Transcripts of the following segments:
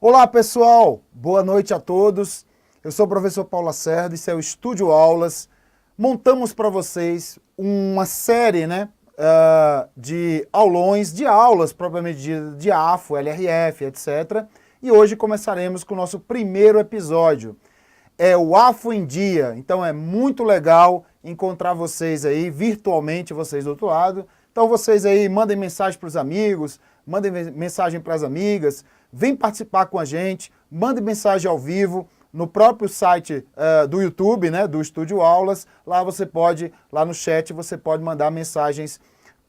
Olá pessoal, boa noite a todos. Eu sou o professor Paulo Lacerda, esse é o Estúdio Aulas. Montamos para vocês uma série de aulões, de aulas propriamente de AFO, LRF, etc. E hoje começaremos com o nosso primeiro episódio. É o AFO em Dia, então é muito legal encontrar vocês aí virtualmente, vocês do outro lado. Então vocês aí mandem mensagem para os amigos, mandem mensagem para as amigas, vem participar com a gente, mandem mensagem ao vivo no próprio site do YouTube, né, do Estúdio Aulas. Lá você pode, lá no chat, você pode mandar mensagens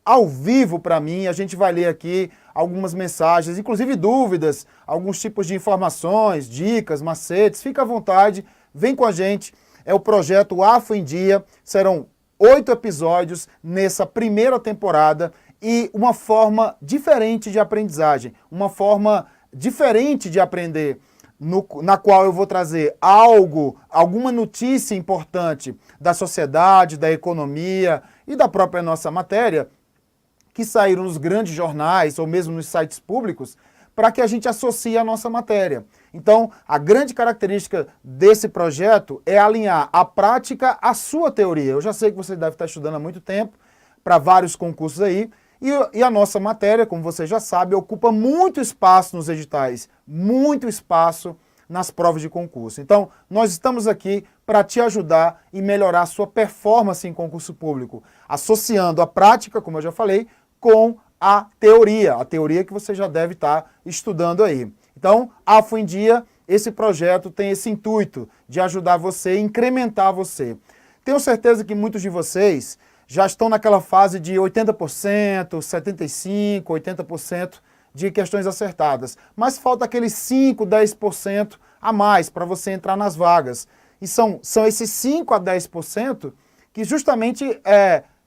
ao vivo para mim. A gente vai ler aqui algumas mensagens, inclusive dúvidas, alguns tipos de informações, dicas, macetes. Fica à vontade, vem com a gente. É o projeto AFO em Dia. Serão 8 episódios nessa primeira temporada e uma forma diferente de aprendizagem, uma forma diferente de aprender, na qual eu vou trazer alguma notícia importante da sociedade, da economia e da própria nossa matéria, que saíram nos grandes jornais ou mesmo nos sites públicos, para que a gente associe a nossa matéria. Então, a grande característica desse projeto é alinhar a prática à sua teoria. Eu já sei que você deve estar estudando há muito tempo, para vários concursos aí, e a nossa matéria, como você já sabe, ocupa muito espaço nos editais, muito espaço nas provas de concurso. Então, nós estamos aqui para te ajudar e melhorar a sua performance em concurso público, associando a prática, como eu já falei, com a teoria que você já deve estar estudando aí. Então, AFO em Dia, esse projeto tem esse intuito de ajudar você, incrementar você. Tenho certeza que muitos de vocês já estão naquela fase de 80%, 75%, 80% de questões acertadas. Mas falta aqueles 5%, 10% a mais para você entrar nas vagas. E são esses 5% a 10% que justamente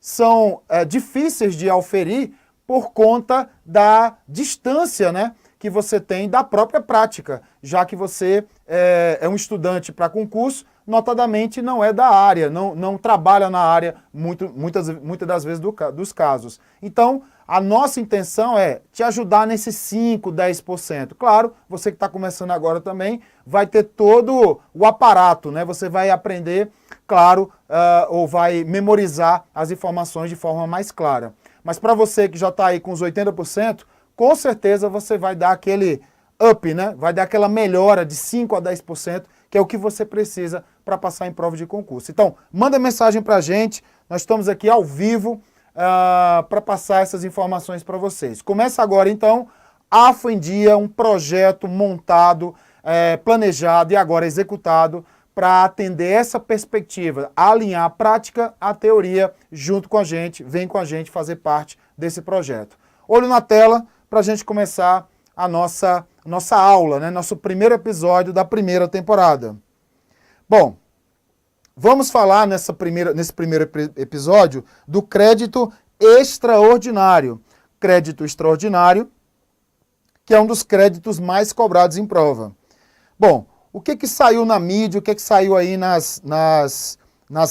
são difíceis de auferir por conta da distância, né, que você tem da própria prática, já que você é um estudante para concurso, notadamente não é da área, não trabalha na área muitas das vezes dos casos. Então, a nossa intenção é te ajudar nesses 5%, 10%. Claro, você que está começando agora também vai ter todo o aparato, né? Você vai aprender, claro, ou vai memorizar as informações de forma mais clara. Mas para você que já está aí com os 80%, com certeza você vai dar aquele up, né? Vai dar aquela melhora de 5% a 10%, que é o que você precisa para passar em prova de concurso. Então, manda mensagem para a gente, nós estamos aqui ao vivo para passar essas informações para vocês. Começa agora, então, AFO em Dia, um projeto montado, planejado e agora executado para atender essa perspectiva, alinhar a prática à teoria junto com a gente, vem com a gente fazer parte desse projeto. Olho na tela para a gente começar a nossa aula, né? Nosso primeiro episódio da primeira temporada. Bom, vamos falar nesse primeiro episódio do crédito extraordinário. Crédito extraordinário, que é um dos créditos mais cobrados em prova. Bom, o que saiu na mídia, o que saiu aí nas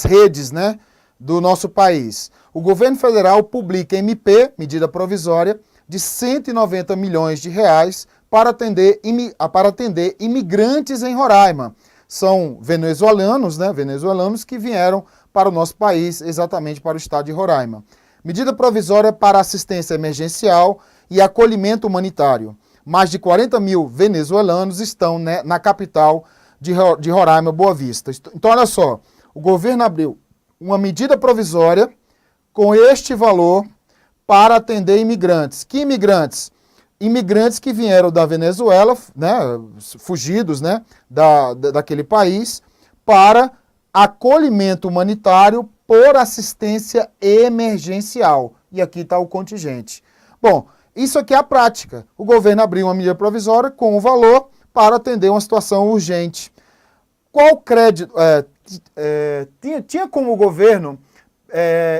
redes, né, do nosso país? O governo federal publica MP, medida provisória, de 190 milhões de reais para atender imigrantes em Roraima. São venezuelanos, né, que vieram para o nosso país, exatamente para o estado de Roraima. Medida provisória para assistência emergencial e acolhimento humanitário. Mais de 40 mil venezuelanos estão, né, na capital de Roraima, Boa Vista. Então, olha só, o governo abriu uma medida provisória com este valor para atender imigrantes. Que imigrantes? Imigrantes que vieram da Venezuela, né, fugidos, né, daquele país, para acolhimento humanitário por assistência emergencial. E aqui está o contingente. Bom, isso aqui é a prática. O governo abriu uma medida provisória com o valor para atender uma situação urgente. Qual crédito? Tinha como o governo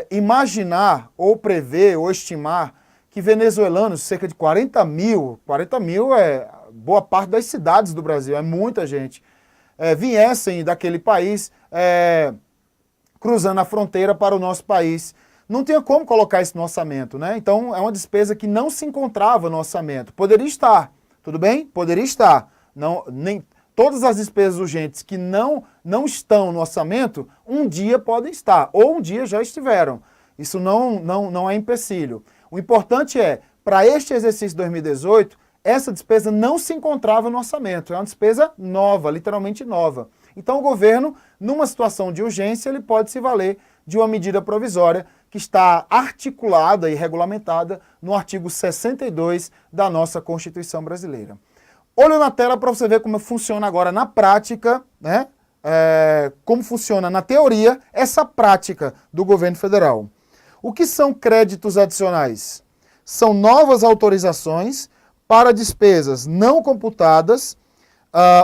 imaginar, ou prever, ou estimar que venezuelanos, cerca de 40 mil é boa parte das cidades do Brasil, é muita gente, viessem daquele país cruzando a fronteira para o nosso país. Não tinha como colocar isso no orçamento, né? Então, é uma despesa que não se encontrava no orçamento. Poderia estar, tudo bem? Poderia estar, Todas as despesas urgentes que não estão no orçamento, um dia podem estar, ou um dia já estiveram. Isso não é empecilho. O importante é, para este exercício 2018, essa despesa não se encontrava no orçamento. É uma despesa nova, literalmente nova. Então o governo, numa situação de urgência, ele pode se valer de uma medida provisória que está articulada e regulamentada no artigo 62 da nossa Constituição brasileira. Olho na tela para você ver como funciona agora na prática, né? Como funciona na teoria essa prática do governo federal. O que são créditos adicionais? São novas autorizações para despesas não computadas,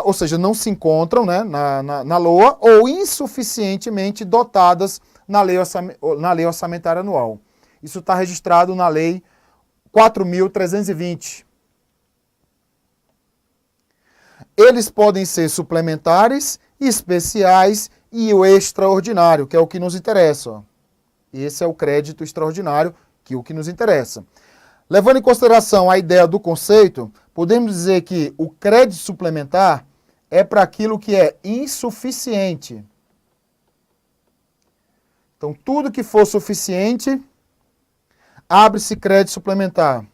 ou seja, não se encontram, né, na LOA, ou insuficientemente dotadas na lei orçamentária anual. Isso está registrado na Lei 4.320. Eles podem ser suplementares, especiais e o extraordinário, que é o que nos interessa. Ó. Esse é o crédito extraordinário, que é o que nos interessa. Levando em consideração a ideia do conceito, podemos dizer que o crédito suplementar é para aquilo que é insuficiente. Então, tudo que for suficiente, abre-se crédito suplementar.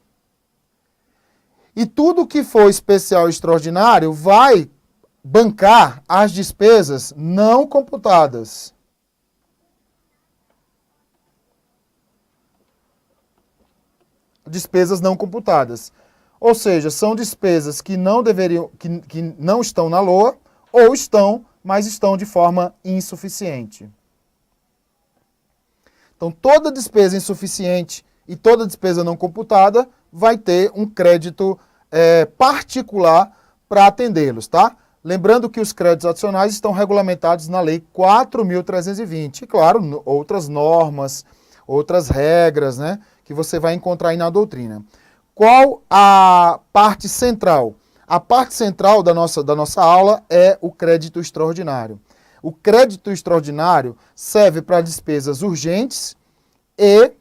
E tudo que for especial e extraordinário vai bancar as despesas não computadas. Despesas não computadas. Ou seja, são despesas que não deveriam, que não estão na LOA, ou estão, mas estão de forma insuficiente. Então, toda despesa insuficiente e toda despesa não computada vai ter um crédito particular para atendê-los, tá? Lembrando que os créditos adicionais estão regulamentados na Lei 4.320. E, claro, outras normas, outras regras, né, que você vai encontrar aí na doutrina. Qual a parte central? A parte central da nossa aula é o crédito extraordinário. O crédito extraordinário serve para despesas urgentes e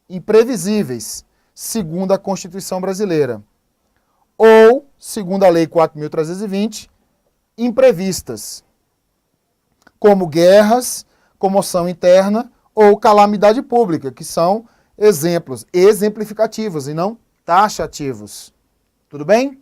imprevisíveis, segundo a Constituição brasileira. Ou, segundo a Lei 4.320, imprevistas, como guerras, comoção interna ou calamidade pública, que são exemplos exemplificativos e não taxativos. Tudo bem?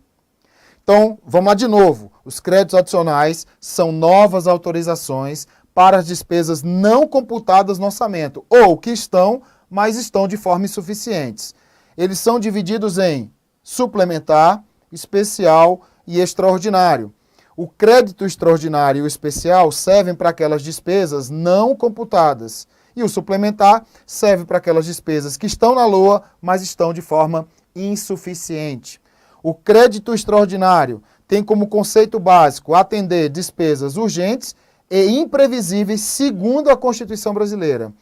Então, vamos lá de novo. Os créditos adicionais são novas autorizações para as despesas não computadas no orçamento, ou que estão, mas estão de forma insuficientes. Eles são divididos em suplementar, especial e extraordinário. O crédito extraordinário e o especial servem para aquelas despesas não computadas. E o suplementar serve para aquelas despesas que estão na LOA, mas estão de forma insuficiente. O crédito extraordinário tem como conceito básico atender despesas urgentes e imprevisíveis segundo a Constituição brasileira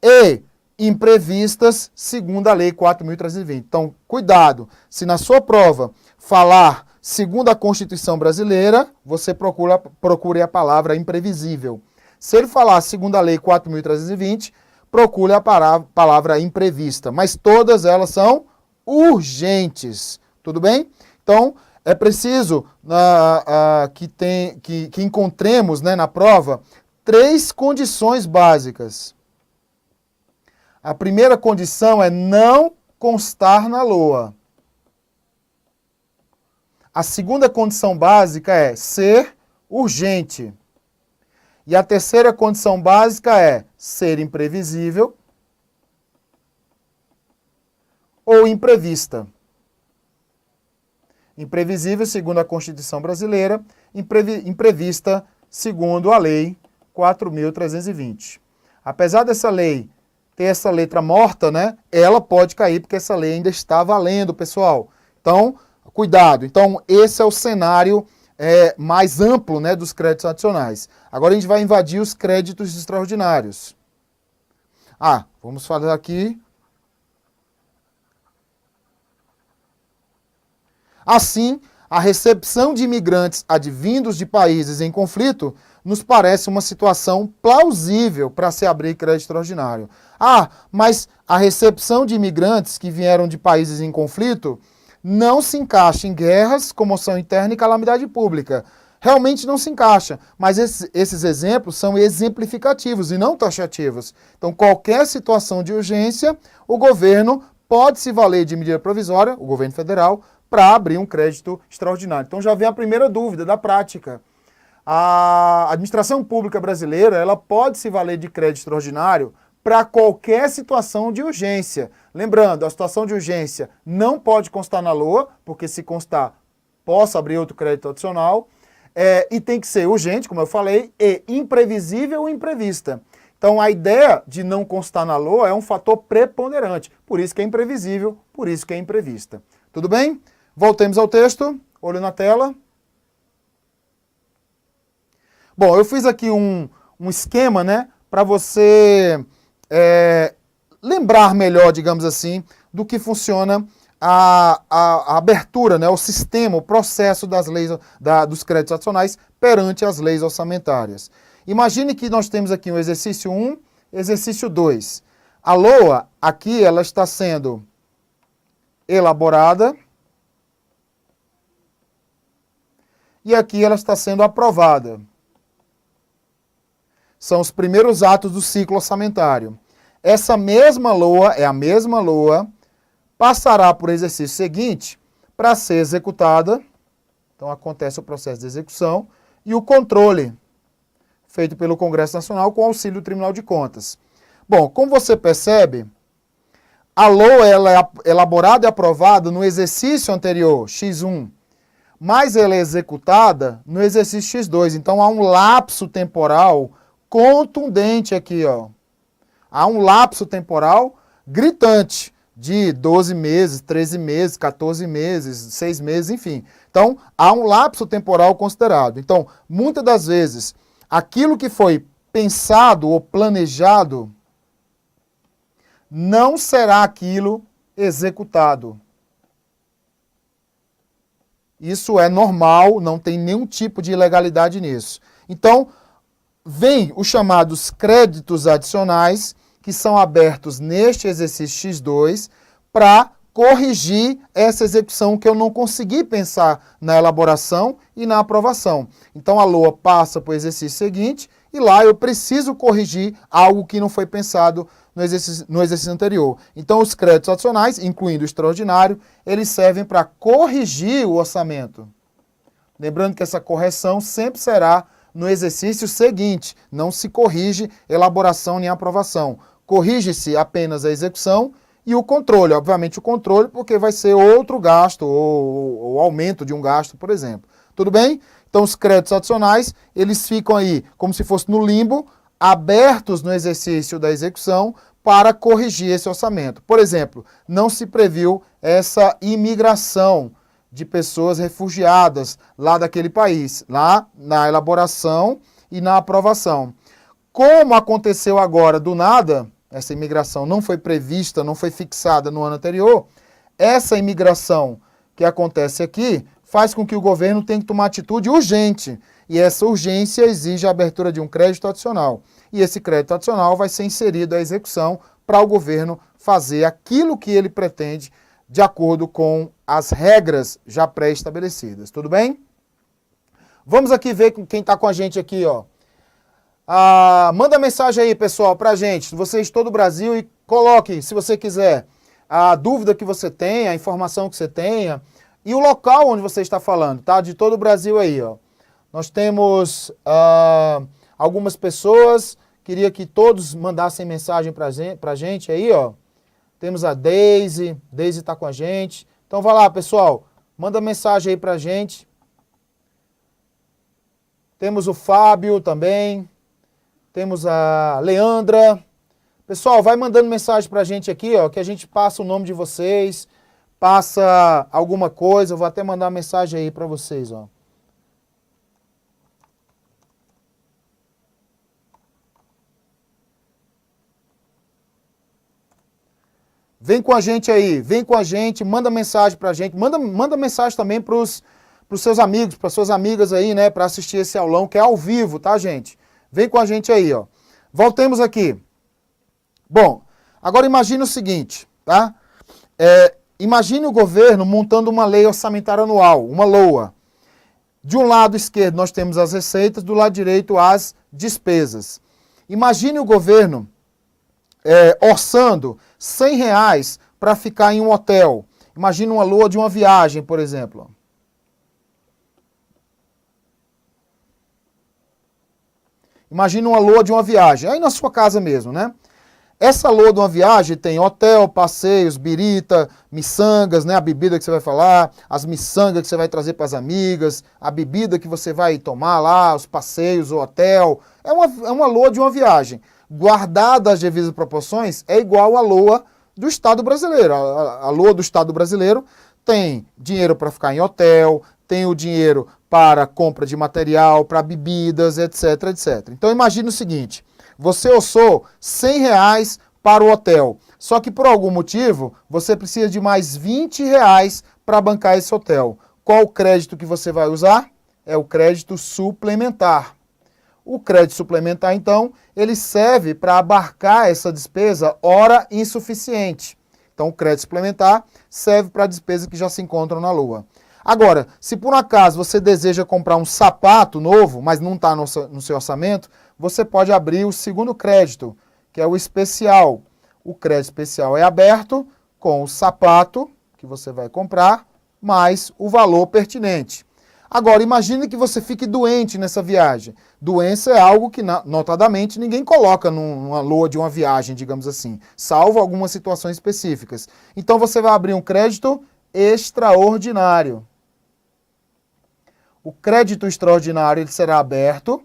e imprevistas segundo a Lei 4.320. Então, cuidado, se na sua prova falar segundo a Constituição brasileira, você procure a palavra imprevisível. Se ele falar segundo a Lei 4.320, procure a palavra imprevista. Mas todas elas são urgentes. Tudo bem? Então, é preciso que encontremos, né, na prova 3 condições básicas. A primeira condição é não constar na LOA. A segunda condição básica é ser urgente. E a terceira condição básica é ser imprevisível ou imprevista. Imprevisível, segundo a Constituição brasileira, imprevista, segundo a Lei 4.320. Apesar dessa lei ter essa letra morta, né, ela pode cair, porque essa lei ainda está valendo, pessoal. Então, cuidado. Então, esse é o cenário mais amplo, né, dos créditos adicionais. Agora a gente vai invadir os créditos extraordinários. Vamos falar aqui. Assim, a recepção de imigrantes advindos de países em conflito nos parece uma situação plausível para se abrir crédito extraordinário. Mas a recepção de imigrantes que vieram de países em conflito não se encaixa em guerras, comoção interna e calamidade pública. Realmente não se encaixa, mas esses exemplos são exemplificativos e não taxativos. Então, qualquer situação de urgência, o governo pode se valer de medida provisória, o governo federal, para abrir um crédito extraordinário. Então, já vem a primeira dúvida da prática. A administração pública brasileira, ela pode se valer de crédito extraordinário para qualquer situação de urgência. Lembrando, a situação de urgência não pode constar na LOA, porque se constar, possa abrir outro crédito adicional. E tem que ser urgente, como eu falei, e imprevisível ou imprevista. Então, a ideia de não constar na LOA é um fator preponderante. Por isso que é imprevisível, por isso que é imprevista. Tudo bem? Voltemos ao texto. Olho na tela. Bom, eu fiz aqui um esquema, né, para você lembrar melhor, digamos assim, do que funciona a abertura, né, o sistema, o processo das leis, dos créditos adicionais perante as leis orçamentárias. Imagine que nós temos aqui um exercício 1, exercício 2. A LOA, aqui, ela está sendo elaborada e aqui ela está sendo aprovada. São os primeiros atos do ciclo orçamentário. Essa mesma LOA, é a mesma LOA, passará por exercício seguinte para ser executada. Então, acontece o processo de execução e o controle feito pelo Congresso Nacional com auxílio do Tribunal de Contas. Bom, como você percebe, a LOA ela é elaborada e aprovada no exercício anterior, X1, mas ela é executada no exercício X2. Então, há um lapso temporal contundente aqui, ó. Há um lapso temporal gritante de 12 meses, 13 meses, 14 meses, 6 meses, enfim. Então, há um lapso temporal considerado. Então, muitas das vezes, aquilo que foi pensado ou planejado não será aquilo executado. Isso é normal, não tem nenhum tipo de ilegalidade nisso. Então, vem os chamados créditos adicionais, que são abertos neste exercício X2, para corrigir essa execução que eu não consegui pensar na elaboração e na aprovação. Então, a LOA passa para o exercício seguinte, e lá eu preciso corrigir algo que não foi pensado no exercício anterior. Então, os créditos adicionais, incluindo o extraordinário, eles servem para corrigir o orçamento. Lembrando que essa correção sempre será no exercício seguinte, não se corrige elaboração nem aprovação. Corrige-se apenas a execução e o controle. Obviamente o controle, porque vai ser outro gasto ou aumento de um gasto, por exemplo. Tudo bem? Então os créditos adicionais, eles ficam aí como se fosse no limbo, abertos no exercício da execução para corrigir esse orçamento. Por exemplo, não se previu essa imigração de pessoas refugiadas lá daquele país, lá na elaboração e na aprovação. Como aconteceu agora do nada, essa imigração não foi prevista, não foi fixada no ano anterior, essa imigração que acontece aqui faz com que o governo tenha que tomar atitude urgente, e essa urgência exige a abertura de um crédito adicional. E esse crédito adicional vai ser inserido à execução para o governo fazer aquilo que ele pretende de acordo com as regras já pré-estabelecidas. Tudo bem? Vamos aqui ver quem está com a gente aqui, ó. Manda mensagem aí, pessoal, para a gente, vocês de todo o Brasil, e coloque, se você quiser, a dúvida que você tenha, a informação que você tenha, e o local onde você está falando, tá? De todo o Brasil aí, ó. Nós temos algumas pessoas, queria que todos mandassem mensagem para a gente aí, ó. Temos a Deise está com a gente. Então vai lá, pessoal, manda mensagem aí pra gente. Temos o Fábio também. Temos a Leandra. Pessoal, vai mandando mensagem pra gente aqui, ó, que a gente passa o nome de vocês, passa alguma coisa, eu vou até mandar uma mensagem aí pra vocês, ó. Vem com a gente aí, vem com a gente, manda mensagem pra gente, manda mensagem também pros seus amigos, pras suas amigas aí, né, pra assistir esse aulão, que é ao vivo, tá, gente? Vem com a gente aí, ó. Voltemos aqui. Bom, agora imagine o seguinte, tá? imagine o governo montando uma lei orçamentária anual, uma LOA. De um lado esquerdo nós temos as receitas, do lado direito as despesas. Imagine o governo orçando R$100 para ficar em um hotel. Imagine uma LOA de uma viagem, por exemplo. Imagine uma LOA de uma viagem, aí na sua casa mesmo, né? Essa LOA de uma viagem tem hotel, passeios, birita, miçangas, né? A bebida que você vai falar, as miçangas que você vai trazer para as amigas, a bebida que você vai tomar lá, os passeios, o hotel. É uma LOA de uma viagem. Guardada as devidas proporções, é igual a LOA do Estado brasileiro. A LOA do Estado brasileiro tem dinheiro para ficar em hotel, tem o dinheiro para compra de material, para bebidas, etc, etc. Então imagine o seguinte, você orçou R$100 para o hotel, só que por algum motivo você precisa de mais R$20 para bancar esse hotel. Qual o crédito que você vai usar? É o crédito suplementar. O crédito suplementar, então, ele serve para abarcar essa despesa hora insuficiente. Então, o crédito suplementar serve para a despesa que já se encontram na LOA. Agora, se por um acaso você deseja comprar um sapato novo, mas não está no seu orçamento, você pode abrir o segundo crédito, que é o especial. O crédito especial é aberto com o sapato que você vai comprar, mais o valor pertinente. Agora, imagine que você fique doente nessa viagem. Doença é algo que, notadamente, ninguém coloca numa LOA de uma viagem, digamos assim, salvo algumas situações específicas. Então, você vai abrir um crédito extraordinário. O crédito extraordinário ele será aberto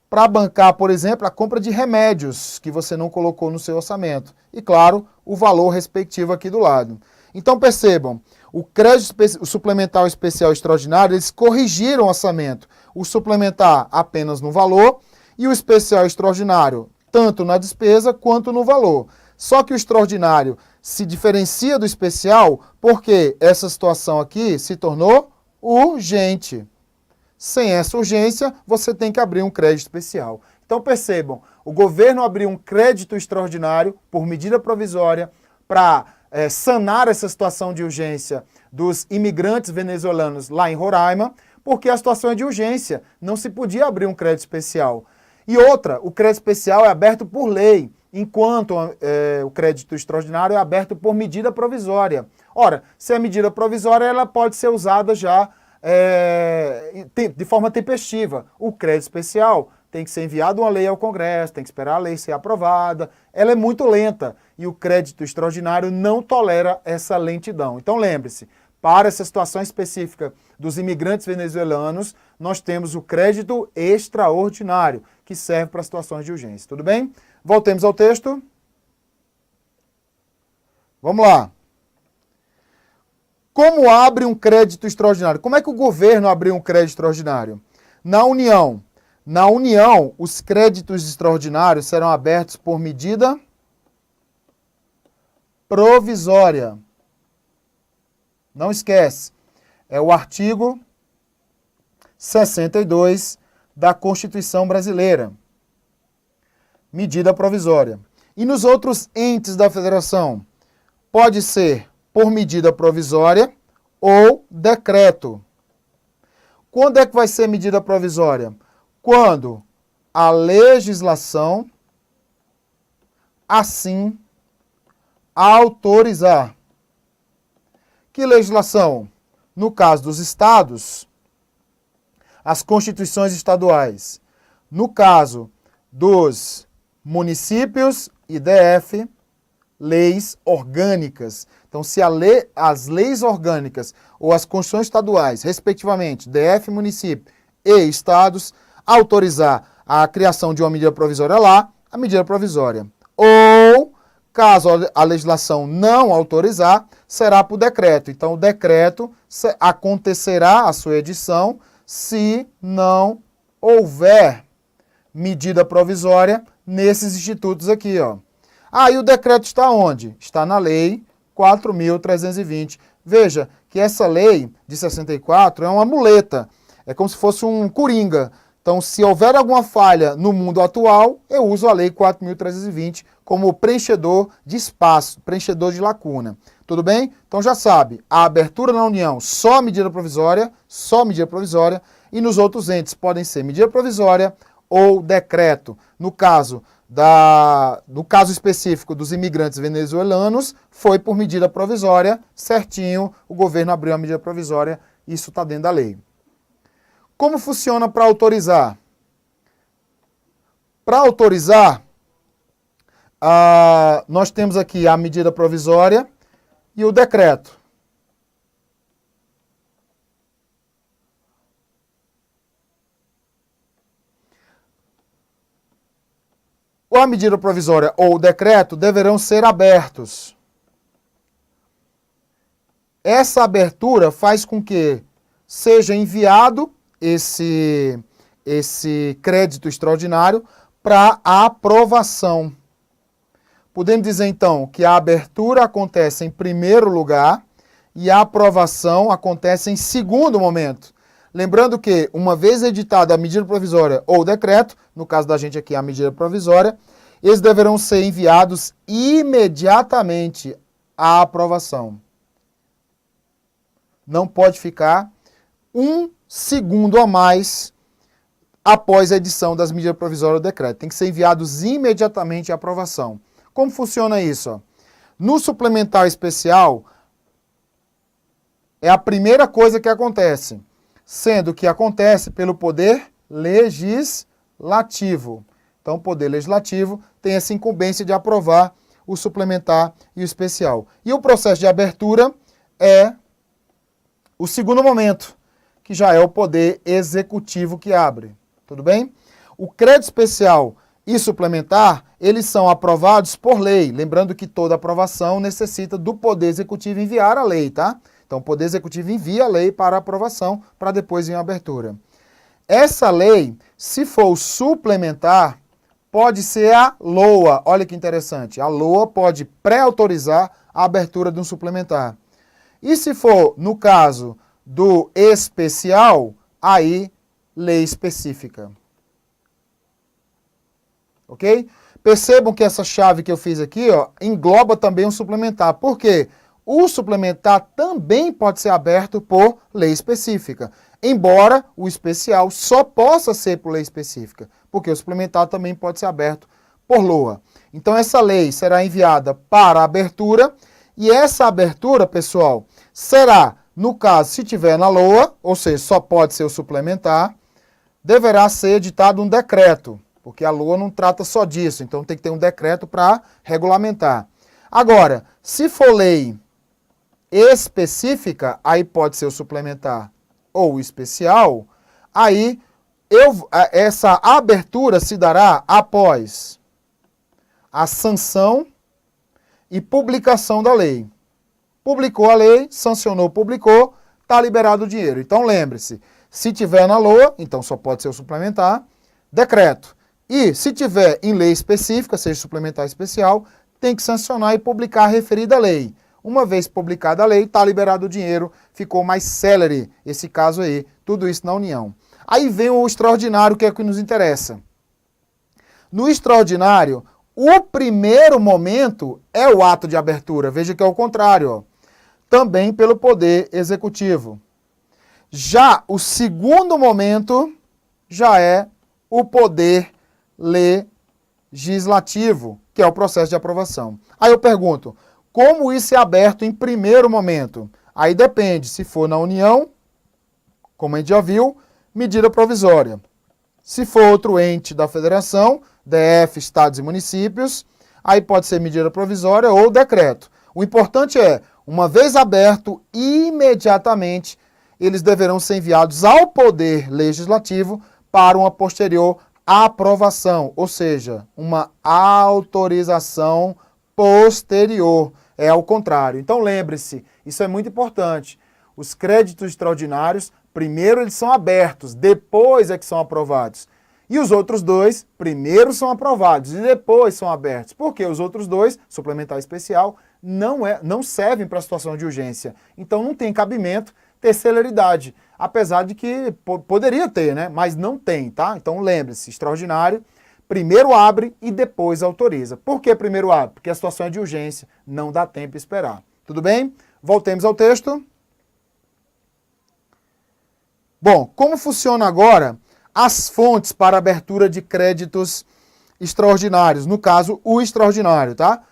para bancar, por exemplo, a compra de remédios que você não colocou no seu orçamento. E, claro, o valor respectivo aqui do lado. Então, percebam, o crédito o suplementar especial extraordinário, eles corrigiram o orçamento. O suplementar apenas no valor e o especial extraordinário tanto na despesa quanto no valor. Só que o extraordinário se diferencia do especial porque essa situação aqui se tornou urgente. Sem essa urgência, você tem que abrir um crédito especial. Então percebam, o governo abriu um crédito extraordinário por medida provisória para sanar essa situação de urgência dos imigrantes venezuelanos lá em Roraima, porque a situação é de urgência, não se podia abrir um crédito especial. E outra, o crédito especial é aberto por lei, enquanto o crédito extraordinário é aberto por medida provisória. Ora, se é medida provisória, ela pode ser usada já de forma tempestiva. O crédito especial tem que ser enviado uma lei ao Congresso, tem que esperar a lei ser aprovada. Ela é muito lenta e o crédito extraordinário não tolera essa lentidão. Então lembre-se, para essa situação específica dos imigrantes venezuelanos, nós temos o crédito extraordinário, que serve para situações de urgência. Tudo bem? Voltemos ao texto. Vamos lá. Como abre um crédito extraordinário? Como é que o governo abriu um crédito extraordinário? Na União, os créditos extraordinários serão abertos por medida provisória. Não esquece, é o artigo 62 da Constituição Brasileira. Medida provisória. E nos outros entes da federação, pode ser por medida provisória ou decreto. Quando é que vai ser medida provisória? Quando a legislação assim autorizar. Que legislação? No caso dos estados, as constituições estaduais. No caso dos municípios e DF, leis orgânicas. Então, se as leis orgânicas ou as constituições estaduais, respectivamente, DF, município e estados, autorizar a criação de uma medida provisória lá, a medida provisória. Ou, caso a legislação não autorizar, será por decreto. Então, o decreto acontecerá a sua edição se não houver medida provisória nesses institutos aqui, ó. E o decreto está onde? Está na lei 4.320. Veja que essa lei de 64 é uma muleta. É como se fosse um coringa. Então, se houver alguma falha no mundo atual, eu uso a lei 4.320 como preenchedor de espaço, preenchedor de lacuna. Tudo bem? Então já sabe, a abertura na União só medida provisória, e nos outros entes podem ser medida provisória ou decreto. No caso específico dos imigrantes venezuelanos, foi por medida provisória, certinho, o governo abriu a medida provisória, isso está dentro da lei. Como funciona para autorizar? Para autorizar, nós temos aqui a medida provisória e o decreto. A medida provisória ou o decreto deverão ser abertos. Essa abertura faz com que seja enviado esse crédito extraordinário para a aprovação. Podemos dizer, então, que a abertura acontece em primeiro lugar e a aprovação acontece em segundo momento. Lembrando que, uma vez editada a medida provisória ou o decreto, no caso da gente aqui a medida provisória, eles deverão ser enviados imediatamente à aprovação. Não pode ficar um segundo a mais após a edição das medidas provisórias ou decreto. Tem que ser enviados imediatamente à aprovação. Como funciona isso? No suplementar especial, é a primeira coisa que acontece, sendo que acontece pelo poder legislativo. Então, o poder legislativo tem essa incumbência de aprovar o suplementar e o especial. E o processo de abertura é o segundo momento, que já é o poder executivo que abre. Tudo bem? O crédito especial e suplementar, eles são aprovados por lei. Lembrando que toda aprovação necessita do Poder Executivo enviar a lei, tá? Então, o Poder Executivo envia a lei para aprovação, para depois vir a abertura. Essa lei, se for suplementar, pode ser a LOA. Olha que interessante. A LOA pode pré-autorizar a abertura de um suplementar. E se for, no caso do especial, aí, lei específica. Ok? Percebam que essa chave que eu fiz aqui, ó, engloba também um suplementar. Por quê? O suplementar também pode ser aberto por lei específica, embora o especial só possa ser por lei específica, porque o suplementar também pode ser aberto por LOA. Então essa lei será enviada para a abertura, e essa abertura, pessoal, será, no caso, se tiver na LOA, ou seja, só pode ser o suplementar, deverá ser editado um decreto, porque a LOA não trata só disso, então tem que ter um decreto para regulamentar. Agora, se for lei específica, aí pode ser o suplementar ou o especial, aí essa abertura se dará após a sanção e publicação da lei. Publicou a lei, sancionou, publicou, está liberado o dinheiro. Então lembre-se, se tiver na LOA, então só pode ser o suplementar, decreto. E se tiver em lei específica, seja suplementar especial, tem que sancionar e publicar a referida lei. Uma vez publicada a lei, está liberado o dinheiro, ficou mais célere esse caso aí, tudo isso na União. Aí vem o extraordinário, que é o que nos interessa. No extraordinário, o primeiro momento é o ato de abertura, veja que é o contrário, ó. Também pelo Poder Executivo. Já o segundo momento já é o Poder Legislativo, que é o processo de aprovação. Aí eu pergunto, como isso é aberto em primeiro momento? Aí depende, se for na União, como a gente já viu, medida provisória. Se for outro ente da federação, DF, estados e municípios, aí pode ser medida provisória ou decreto. O importante é, uma vez aberto, imediatamente, eles deverão ser enviados ao Poder Legislativo para uma posterior aprovação, ou seja, uma autorização posterior. É ao contrário. Então lembre-se, isso é muito importante. Os créditos extraordinários, primeiro eles são abertos, depois é que são aprovados. E os outros dois, primeiro são aprovados e depois são abertos. Porque os outros dois, suplementar especial, não servem para a situação de urgência. Então não tem cabimento ter celeridade. Apesar de que poderia ter, né? Mas não tem, tá? Então lembre-se, extraordinário, primeiro abre e depois autoriza. Por que primeiro abre? Porque a situação é de urgência, não dá tempo de esperar. Tudo bem? Voltemos ao texto. Bom, como funciona agora as fontes para abertura de créditos extraordinários? No caso, o extraordinário, tá?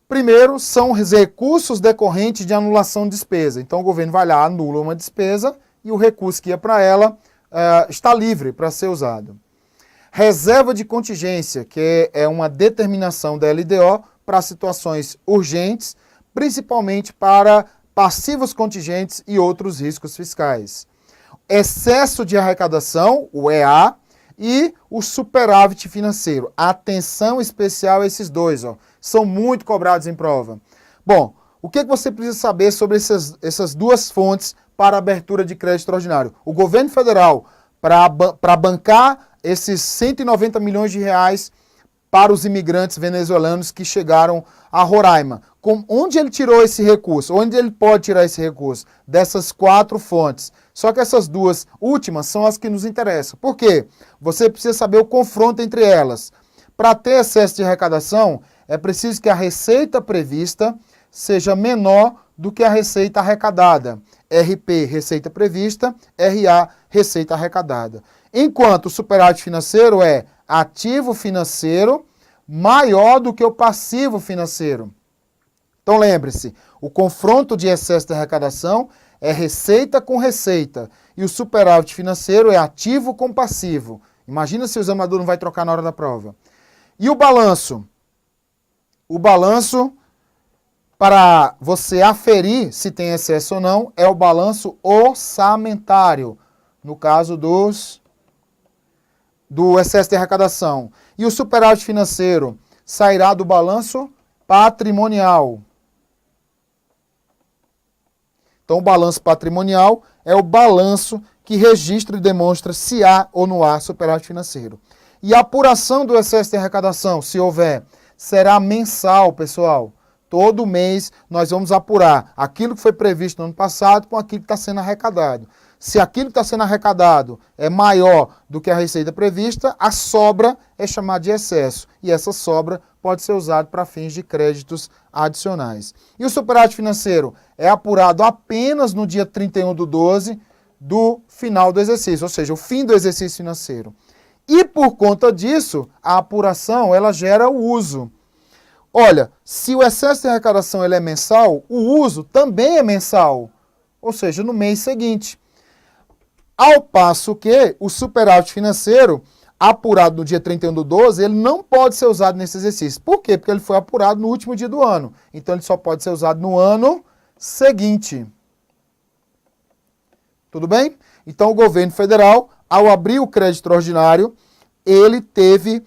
Primeiro, são os recursos decorrentes de anulação de despesa. Então, o governo vai lá, anula uma despesa e o recurso que ia para ela está livre para ser usado. Reserva de contingência, que é uma determinação da LDO para situações urgentes, principalmente para passivos contingentes e outros riscos fiscais. Excesso de arrecadação, o EA, e o superávit financeiro. Atenção especial a esses dois, ó. São muito cobrados em prova. Bom, o que você precisa saber sobre essas duas fontes para abertura de crédito extraordinário? O governo federal, para bancar esses 190 milhões de reais para os imigrantes venezuelanos que chegaram a Roraima. Onde ele tirou esse recurso? Onde ele pode tirar esse recurso? Dessas 4 fontes. Só que essas duas últimas são as que nos interessam. Por quê? Você precisa saber o confronto entre elas. Para ter excesso de arrecadação, é preciso que a receita prevista seja menor do que a receita arrecadada. RP, receita prevista, RA, receita arrecadada. Enquanto o superávit financeiro é ativo financeiro maior do que o passivo financeiro. Então lembre-se, o confronto de excesso de arrecadação é receita com receita e o superávit financeiro é ativo com passivo. Imagina se o examinador não vai trocar na hora da prova. E o balanço? O balanço, para você aferir se tem excesso ou não, é o balanço orçamentário, no caso do excesso de arrecadação. E o superávit financeiro sairá do balanço patrimonial. Então, o balanço patrimonial é o balanço que registra e demonstra se há ou não há superávit financeiro. E a apuração do excesso de arrecadação, se houver, será mensal, pessoal. Todo mês nós vamos apurar aquilo que foi previsto no ano passado com aquilo que está sendo arrecadado. Se aquilo que está sendo arrecadado é maior do que a receita prevista, a sobra é chamada de excesso. E essa sobra pode ser usada para fins de créditos adicionais. E o superávit financeiro é apurado apenas no dia 31/12 do final do exercício, ou seja, o fim do exercício financeiro. E por conta disso, a apuração ela gera o uso. Olha, se o excesso de arrecadação ele é mensal, o uso também é mensal, ou seja, no mês seguinte. Ao passo que o superávit financeiro, apurado no dia 31/12, ele não pode ser usado nesse exercício. Por quê? Porque ele foi apurado no último dia do ano. Então, ele só pode ser usado no ano seguinte. Tudo bem? Então, o governo federal, ao abrir o crédito extraordinário, ele teve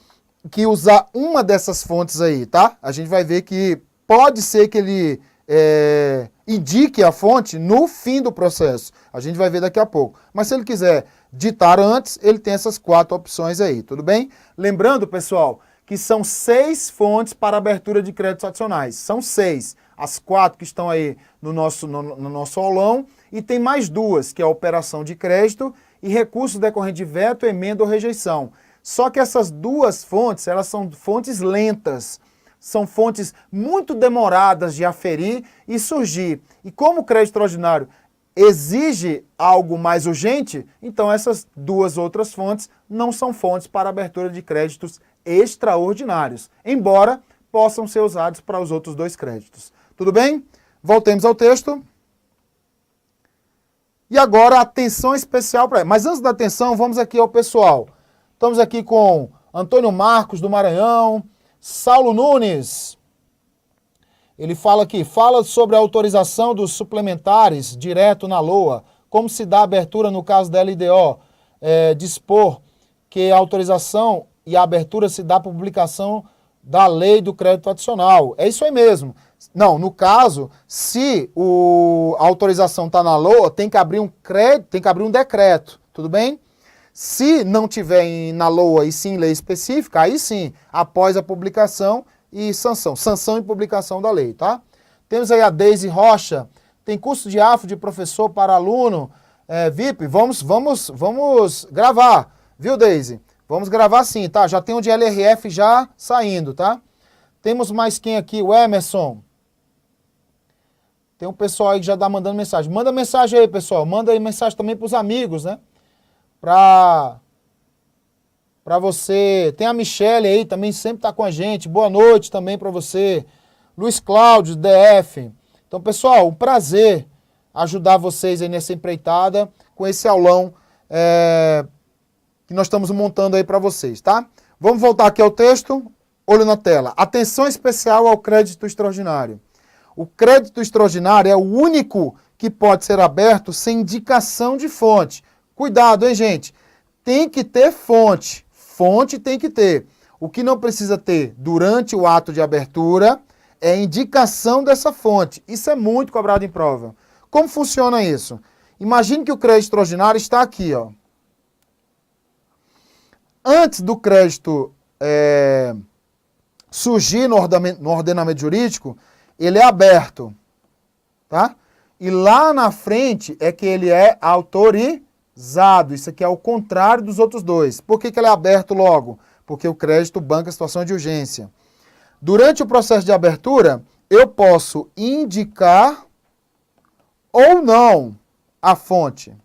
que usar uma dessas fontes aí, tá? A gente vai ver que pode ser que ele indique a fonte no fim do processo. A gente vai ver daqui a pouco. Mas se ele quiser ditar antes, ele tem essas 4 opções aí, tudo bem? Lembrando, pessoal, que são 6 fontes para abertura de créditos adicionais. São 6. As 4 que estão aí no nosso aulão e tem mais 2, que é a operação de crédito e recurso decorrente de veto, emenda ou rejeição. Só que essas 2 fontes, elas são fontes lentas. São fontes muito demoradas de aferir e surgir. E como o crédito extraordinário exige algo mais urgente, então essas 2 outras fontes não são fontes para abertura de créditos extraordinários, embora possam ser usados para os outros 2 créditos. Tudo bem? Voltemos ao texto. E agora, atenção especial para... Mas antes da atenção, vamos aqui ao pessoal. Estamos aqui com Antônio Marcos, do Maranhão, Saulo Nunes. Ele fala aqui, fala sobre a autorização dos suplementares direto na LOA, como se dá a abertura no caso da LDO, dispor que a autorização e a abertura se dá por publicação da lei do crédito adicional. É isso aí mesmo. Não, no caso, se a autorização está na LOA, tem que abrir um crédito, tem que abrir um decreto, tudo bem? Se não tiver na LOA e sim em lei específica, aí sim, após a publicação e sanção e publicação da lei, tá? Temos aí a Deise Rocha, tem curso de AFO de professor para aluno, VIP, vamos gravar, viu, Deise? Vamos gravar sim, tá? Já tem um de LRF já saindo, tá? Temos mais quem aqui? O Emerson. Tem um pessoal aí que já está mandando mensagem. Manda mensagem aí, pessoal. Manda aí mensagem também para os amigos, né? Para você. Tem a Michele aí também, sempre está com a gente. Boa noite também para você. Luiz Cláudio, DF. Então, pessoal, um prazer ajudar vocês aí nessa empreitada com esse aulão que nós estamos montando aí para vocês, tá? Vamos voltar aqui ao texto. Olho na tela. Atenção especial ao crédito extraordinário. O crédito extraordinário é o único que pode ser aberto sem indicação de fonte. Cuidado, hein, gente? Tem que ter fonte. Fonte tem que ter. O que não precisa ter durante o ato de abertura é a indicação dessa fonte. Isso é muito cobrado em prova. Como funciona isso? Imagine que o crédito extraordinário está aqui, ó. Antes do crédito surgir no ordenamento jurídico, ele é aberto, tá? E lá na frente é que ele é autorizado. Isso aqui é o contrário dos outros dois. Por que ele é aberto logo? Porque o crédito banca a situação de urgência. Durante o processo de abertura, eu posso indicar ou não a fonte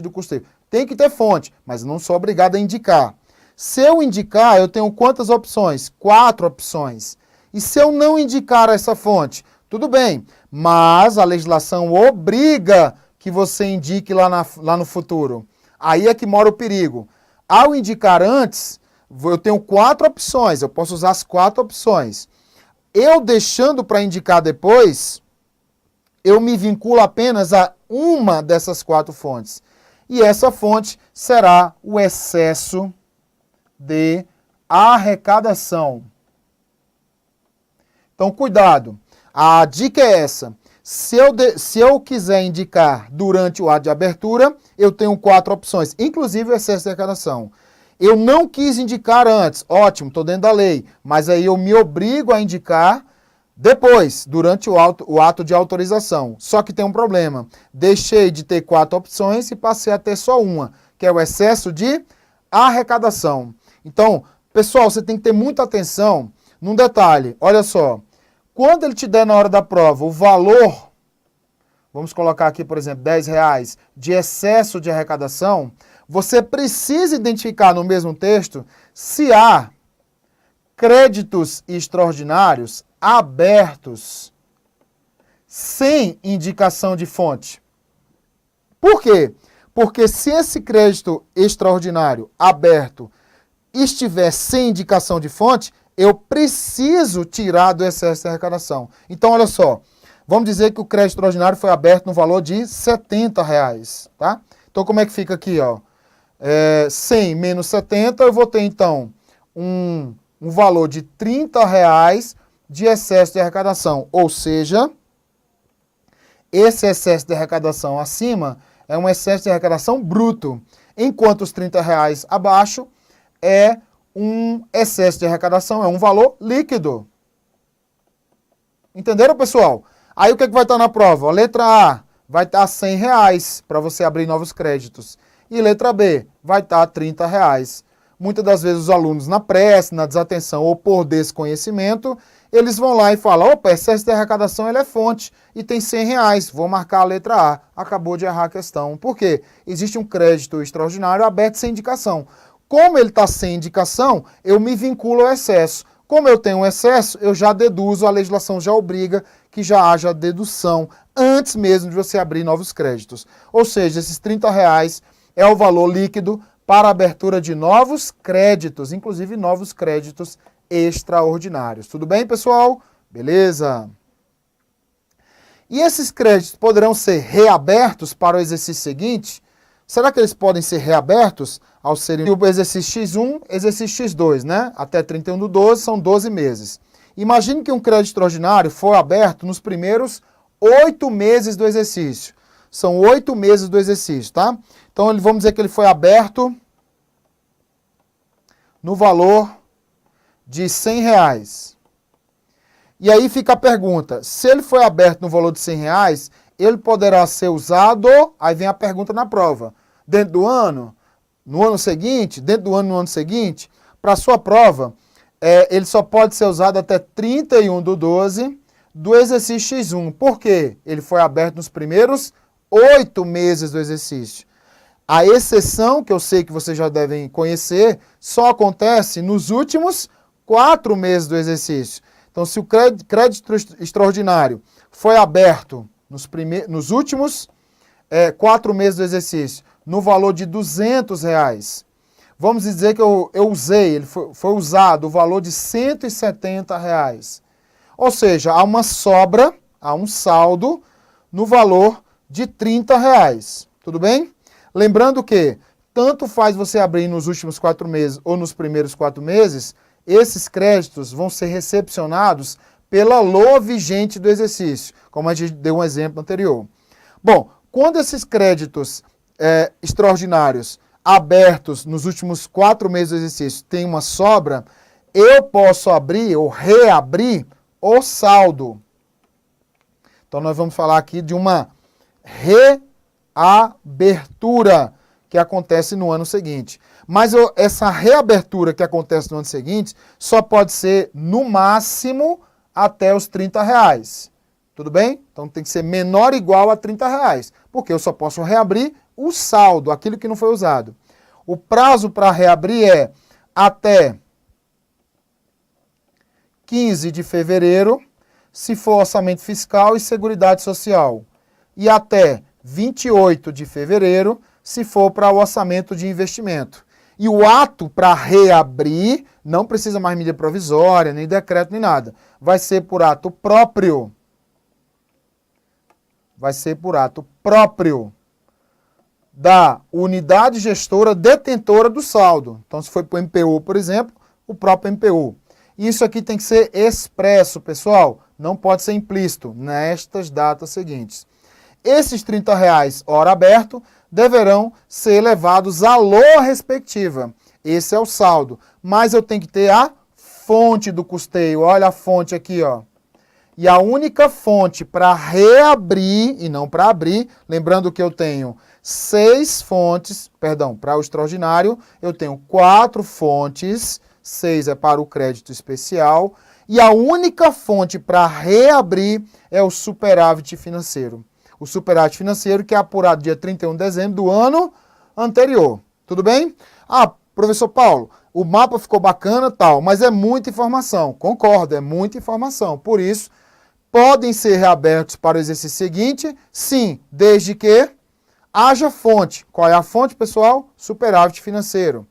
do custeio. Tem que ter fonte, mas não sou obrigado a indicar. Se eu indicar, eu tenho quantas opções? 4 opções. E se eu não indicar essa fonte? Tudo bem, mas a legislação obriga que você indique lá no futuro. Aí é que mora o perigo. Ao indicar antes, eu tenho 4 opções, eu posso usar as 4 opções. Eu deixando para indicar depois, eu me vinculo apenas a uma dessas 4 fontes. E essa fonte será o excesso de arrecadação. Então, cuidado. A dica é essa. Se eu quiser indicar durante o ato de abertura, eu tenho 4 opções, inclusive o excesso de arrecadação. Eu não quis indicar antes, ótimo, estou dentro da lei, mas aí eu me obrigo a indicar depois, durante o ato de autorização. Só que tem um problema. Deixei de ter 4 opções e passei a ter só uma, que é o excesso de arrecadação. Então, pessoal, você tem que ter muita atenção num detalhe. Olha só, quando ele te der na hora da prova o valor, vamos colocar aqui, por exemplo, R$10 de excesso de arrecadação, você precisa identificar no mesmo texto se há créditos extraordinários abertos sem indicação de fonte. Por quê? Porque se esse crédito extraordinário aberto estiver sem indicação de fonte, eu preciso tirar do excesso de arrecadação. Então, olha só, vamos dizer que o crédito extraordinário foi aberto no valor de R$70, tá? Então, como é que fica aqui, ó? 100 menos 70, eu vou ter, então, um valor de R$30 de excesso de arrecadação. Ou seja, esse excesso de arrecadação acima é um excesso de arrecadação bruto, enquanto os R$30 abaixo é um excesso de arrecadação, é um valor líquido. Entenderam, pessoal? Aí o que vai estar na prova? A letra A vai estar R$100 para você abrir novos créditos. E letra B vai estar R$30. Muitas das vezes os alunos, na pressa, na desatenção ou por desconhecimento, eles vão lá e falam, opa, excesso de arrecadação ele é fonte e tem R$100, vou marcar a letra A. Acabou de errar a questão. Por quê? Existe um crédito extraordinário aberto sem indicação. Como ele está sem indicação, eu me vinculo ao excesso. Como eu tenho um excesso, eu já deduzo, a legislação já obriga que já haja dedução antes mesmo de você abrir novos créditos. Ou seja, esses R$30 é o valor líquido para a abertura de novos créditos, inclusive novos créditos extraordinários. Tudo bem, pessoal? Beleza? E esses créditos poderão ser reabertos para o exercício seguinte? Será que eles podem ser reabertos ao serem o exercício X1, exercício X2, né? Até 31/12 são 12 meses. Imagine que um crédito extraordinário foi aberto nos primeiros 8 meses do exercício. São 8 meses do exercício, tá? Então, vamos dizer que ele foi aberto no valor de R$100. E aí fica a pergunta, se ele foi aberto no valor de R$100, ele poderá ser usado, aí vem a pergunta na prova, dentro do ano, no ano seguinte, dentro do ano no ano seguinte, para a sua prova, ele só pode ser usado até 31/12 do exercício X1. Por quê? Ele foi aberto nos primeiros 8 meses do exercício. A exceção, que eu sei que vocês já devem conhecer, só acontece nos últimos 4 meses do exercício. Então, se o crédito extraordinário foi aberto nos últimos 4 meses do exercício, no valor de R$200, vamos dizer que eu usei, ele foi usado o valor de R$170. Ou seja, há uma sobra, há um saldo no valor de R$30. Tudo bem? Lembrando que tanto faz você abrir nos últimos 4 meses ou nos primeiros 4 meses, esses créditos vão ser recepcionados pela LOA vigente do exercício, como a gente deu um exemplo anterior. Bom, quando esses créditos extraordinários abertos nos últimos 4 meses do exercício têm uma sobra, eu posso abrir ou reabrir o saldo. Então nós vamos falar aqui de uma reabertura que acontece no ano seguinte. Mas essa reabertura que acontece no ano seguinte só pode ser, no máximo, até os R$30. Tudo bem? Então tem que ser menor ou igual a R$30, porque eu só posso reabrir o saldo, aquilo que não foi usado. O prazo para reabrir é até 15 de fevereiro, se for orçamento fiscal e seguridade social. E até 28 de fevereiro, se for para o orçamento de investimento. E o ato para reabrir, não precisa mais medida provisória, nem decreto, nem nada. Vai ser por ato próprio. Vai ser por ato próprio da unidade gestora detentora do saldo. Então, se for para o MPU, por exemplo, o próprio MPU. Isso aqui tem que ser expresso, pessoal. Não pode ser implícito nestas datas seguintes. Esses R$30, hora aberto, deverão ser levados à LOA respectiva. Esse é o saldo. Mas eu tenho que ter a fonte do custeio. Olha a fonte aqui, ó. E a única fonte para reabrir, e não para abrir, lembrando que eu tenho 6 fontes, para o extraordinário, eu tenho 4 fontes, 6 é para o crédito especial, e a única fonte para reabrir é o superávit financeiro. O superávit financeiro que é apurado dia 31 de dezembro do ano anterior. Tudo bem? Ah, professor Paulo, o mapa ficou bacana tal, mas é muita informação. Concordo, é muita informação. Por isso, podem ser reabertos para o exercício seguinte? Sim, desde que haja fonte. Qual é a fonte, pessoal? Superávit financeiro.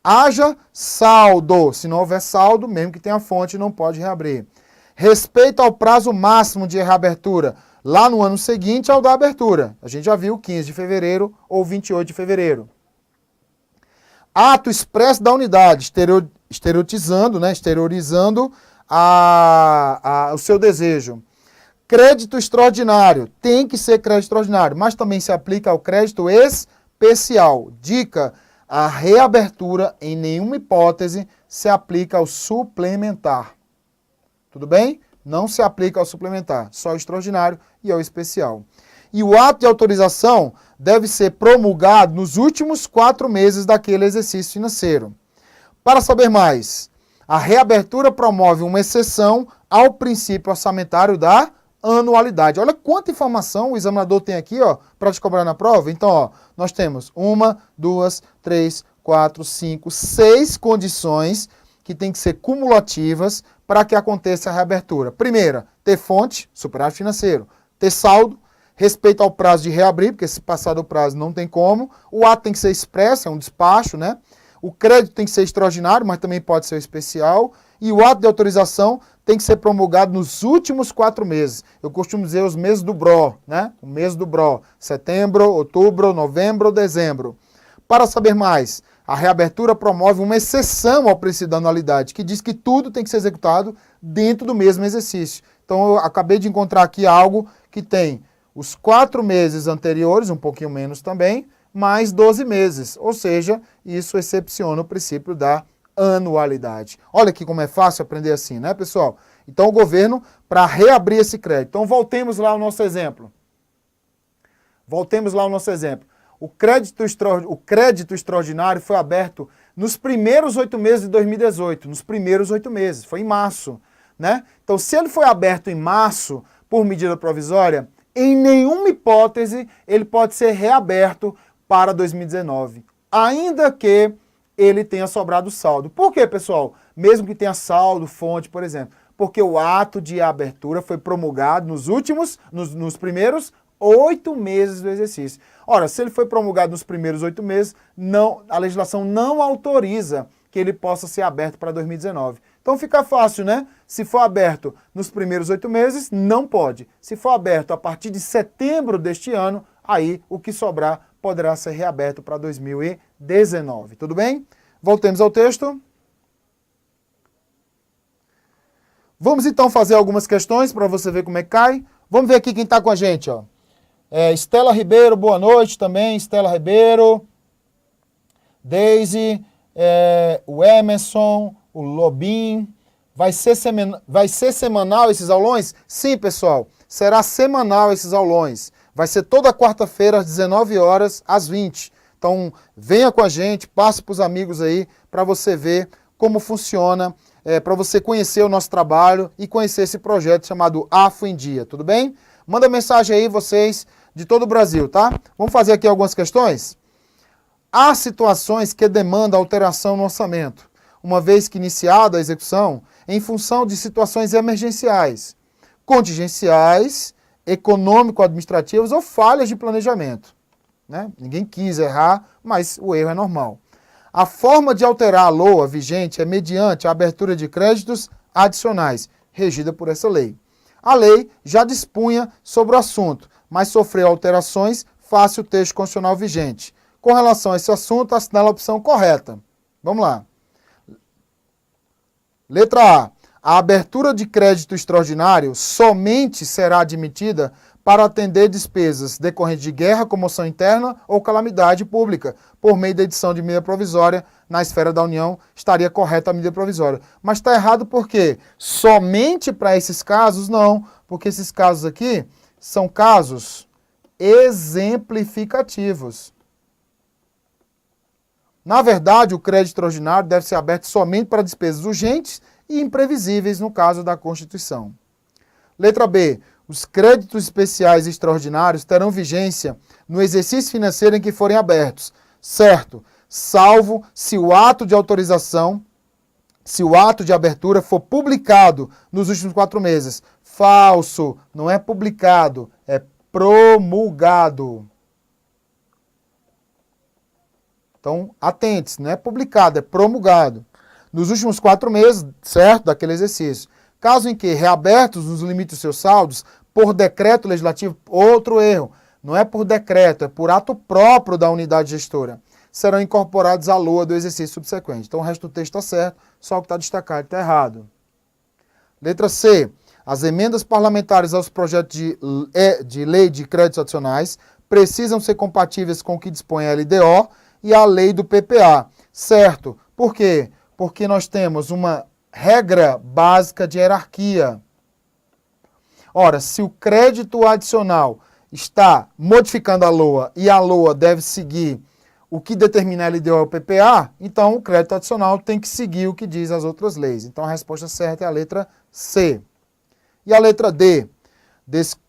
Haja saldo. Se não houver saldo, mesmo que tenha fonte, não pode reabrir. Respeito ao prazo máximo de reabertura, lá no ano seguinte ao da abertura. A gente já viu 15 de fevereiro ou 28 de fevereiro. Ato expresso da unidade, exteriorizando o seu desejo. Crédito extraordinário, tem que ser crédito extraordinário, mas também se aplica ao crédito especial. Dica, a reabertura, em nenhuma hipótese, se aplica ao suplementar. Tudo bem? Não se aplica ao suplementar, só ao extraordinário e ao especial. E o ato de autorização deve ser promulgado nos últimos 4 meses daquele exercício financeiro. Para saber mais, a reabertura promove uma exceção ao princípio orçamentário da anualidade. Olha quanta informação o examinador tem aqui, ó, para te cobrar na prova. Então, ó, nós temos 1, 2, 3, 4, 5, 6 condições que têm que ser cumulativas para que aconteça a reabertura. Primeira, ter fonte, superávit financeiro. Ter saldo, respeito ao prazo de reabrir, porque se passar do prazo não tem como. O ato tem que ser expresso, é um despacho, né? O crédito tem que ser extraordinário, mas também pode ser especial. E o ato de autorização tem que ser promulgado nos últimos 4 meses. Eu costumo dizer os meses do BRO, né? O mês do BRO. Setembro, outubro, novembro, dezembro. Para saber mais, a reabertura promove uma exceção ao princípio da anualidade, que diz que tudo tem que ser executado dentro do mesmo exercício. Então, eu acabei de encontrar aqui algo que tem os 4 meses anteriores, um pouquinho menos também, mais 12 meses. Ou seja, isso excepciona o princípio da anualidade. Olha aqui como é fácil aprender assim, né, pessoal? Então, o governo, para reabrir esse crédito. Então, voltemos lá ao nosso exemplo. O crédito extraordinário foi aberto nos primeiros 8 meses de 2018. Nos primeiros 8 meses. Foi em março. né? Então, se ele foi aberto em março por medida provisória, em nenhuma hipótese ele pode ser reaberto para 2019, ainda que ele tenha sobrado saldo. Por quê, pessoal? Mesmo que tenha saldo, fonte, por exemplo. Porque o ato de abertura foi promulgado nos primeiros 8 meses do exercício. Ora, se ele foi promulgado nos primeiros 8 meses, a legislação não autoriza que ele possa ser aberto para 2019. Então fica fácil, né? Se for aberto nos primeiros 8 meses, não pode. Se for aberto a partir de setembro deste ano, aí o que sobrar poderá ser reaberto para 2019. Tudo bem? Voltemos ao texto. Vamos então fazer algumas questões para você ver como é que cai. Vamos ver aqui quem está com a gente, ó. Estela Ribeiro, boa noite também. Estela Ribeiro. Deise, o Emerson, o Lobin. Vai ser semanal esses aulões? Sim, pessoal. Será semanal esses aulões. Vai ser toda quarta-feira às 19 horas, às 20. Então, venha com a gente, passe para os amigos aí, para você ver como funciona, para você conhecer o nosso trabalho e conhecer esse projeto chamado AFO em Dia, tudo bem? Manda mensagem aí, vocês de todo o Brasil, tá? Vamos fazer aqui algumas questões? Há situações que demandam alteração no orçamento, uma vez que iniciada a execução, em função de situações emergenciais, contingenciais, econômico-administrativas ou falhas de planejamento, né? Ninguém quis errar, mas o erro é normal. A forma de alterar a LOA vigente é mediante a abertura de créditos adicionais, regida por essa lei. A lei já dispunha sobre o assunto, mas sofreu alterações face o texto constitucional vigente. Com relação a esse assunto, assinala a opção correta. Vamos lá. Letra A. A abertura de crédito extraordinário somente será admitida para atender despesas decorrentes de guerra, comoção interna ou calamidade pública, por meio da edição de medida provisória na esfera da União, estaria correta a medida provisória. Mas está errado por quê? Somente para esses casos? Não, porque esses casos aqui são casos exemplificativos. Na verdade, o crédito extraordinário deve ser aberto somente para despesas urgentes e imprevisíveis no caso da Constituição. Letra B. Os créditos especiais e extraordinários terão vigência no exercício financeiro em que forem abertos, certo? Salvo se o ato de autorização, se o ato de abertura for publicado nos últimos 4 meses. Falso, não é publicado, é promulgado. Então, atente-se, não é publicado, é promulgado. Nos últimos 4 meses, certo, daquele exercício. Caso em que, reabertos nos limites dos seus saldos, por decreto legislativo, outro erro, não é por decreto, é por ato próprio da unidade gestora, serão incorporados à LOA do exercício subsequente. Então o resto do texto está certo, só o que está destacado está errado. Letra C. As emendas parlamentares aos projetos de lei de créditos adicionais precisam ser compatíveis com o que dispõe a LDO e a lei do PPA. Certo? Por quê? Porque nós temos uma regra básica de hierarquia. Ora, se o crédito adicional está modificando a LOA e a LOA deve seguir o que determina a LDO e o PPA, então o crédito adicional tem que seguir o que diz as outras leis. Então a resposta certa é a letra C. E a letra D.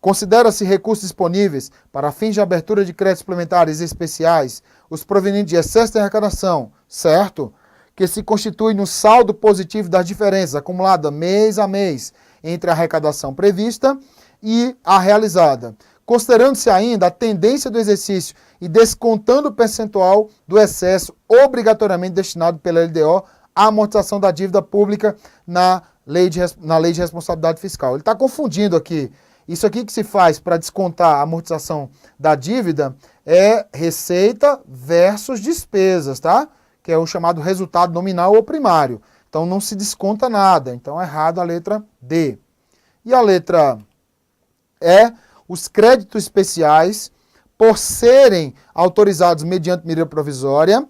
Considera-se recursos disponíveis para fins de abertura de créditos suplementares especiais os provenientes de excesso de arrecadação, certo? Que se constitui no saldo positivo das diferenças acumuladas mês a mês entre a arrecadação prevista e a realizada, considerando-se ainda a tendência do exercício e descontando o percentual do excesso obrigatoriamente destinado pela LDO à amortização da dívida pública na lei de responsabilidade fiscal. Ele está confundindo aqui. Isso aqui que se faz para descontar a amortização da dívida é receita versus despesas, tá? Que é o chamado resultado nominal ou primário. Então não se desconta nada. Então é errado a letra D. E a letra E, os créditos especiais, por serem autorizados mediante medida provisória,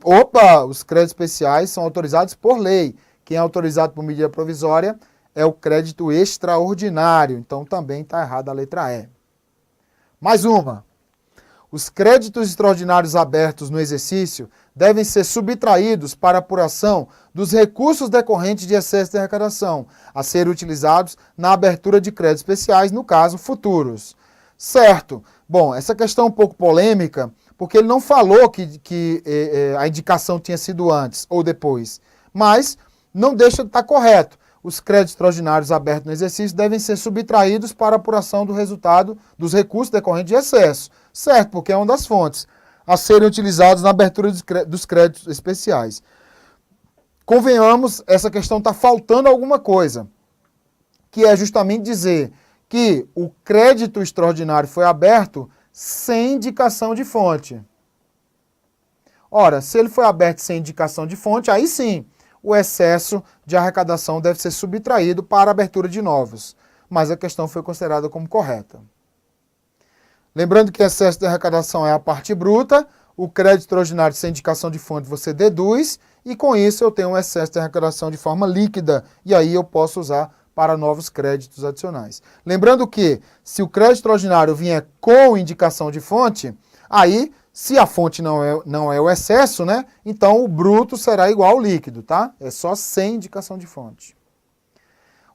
os créditos especiais são autorizados por lei. Quem é autorizado por medida provisória é o crédito extraordinário. Então também está errada a letra E. Mais uma. Os créditos extraordinários abertos no exercício devem ser subtraídos para apuração dos recursos decorrentes de excesso de arrecadação, a serem utilizados na abertura de créditos especiais, no caso, futuros. Certo. Bom, essa questão é um pouco polêmica, porque ele não falou que a indicação tinha sido antes ou depois, mas não deixa de estar correto. Os créditos extraordinários abertos no exercício devem ser subtraídos para apuração do resultado dos recursos decorrentes de excesso. Certo, porque é uma das fontes a serem utilizados na abertura dos créditos especiais. Convenhamos, essa questão está faltando alguma coisa, que é justamente dizer que o crédito extraordinário foi aberto sem indicação de fonte. Ora, se ele foi aberto sem indicação de fonte, aí sim, o excesso de arrecadação deve ser subtraído para a abertura de novos. Mas a questão foi considerada como correta. Lembrando que excesso de arrecadação é a parte bruta, o crédito extraordinário sem indicação de fonte você deduz, e com isso eu tenho um excesso de arrecadação de forma líquida, e aí eu posso usar para novos créditos adicionais. Lembrando que, se o crédito extraordinário vier com indicação de fonte, aí, se a fonte não é o excesso, né? Então o bruto será igual ao líquido, tá? É só sem indicação de fonte.